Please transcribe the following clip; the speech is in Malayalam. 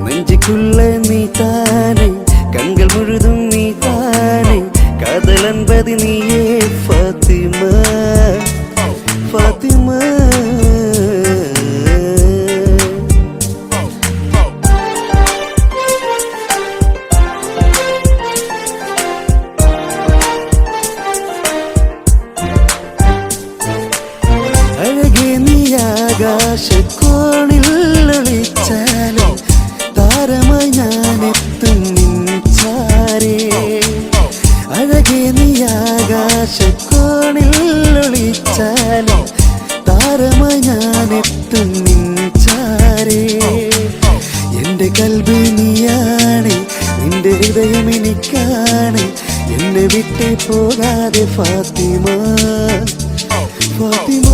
നെഞ്ചിക്കുള്ള നീ താനെ കண்கள் മുഴുതും നീ താനെ കാതൽ അൻപത് നീയേ ഫാത്തിമ ഫാത്തിമ അഴകേ നീ ആകാശക്കോണിൽ ഒളിച്ചാലും താരമായി ഞാനെത്തും നിൻചാരേ അഴകേ നീ ആകാശക്കോണിൽ ഒളിച്ചാലും താരമായി ഞാനെത്തും നിൻചാരേ എൻ്റെ കൽബ് നീയാണ് നിന്റെ ഹൃദയം എനിക്കാണ് എന്നെ വിട്ടേ പോകാതെ ഫാത്തിമ ഫാത്തിമ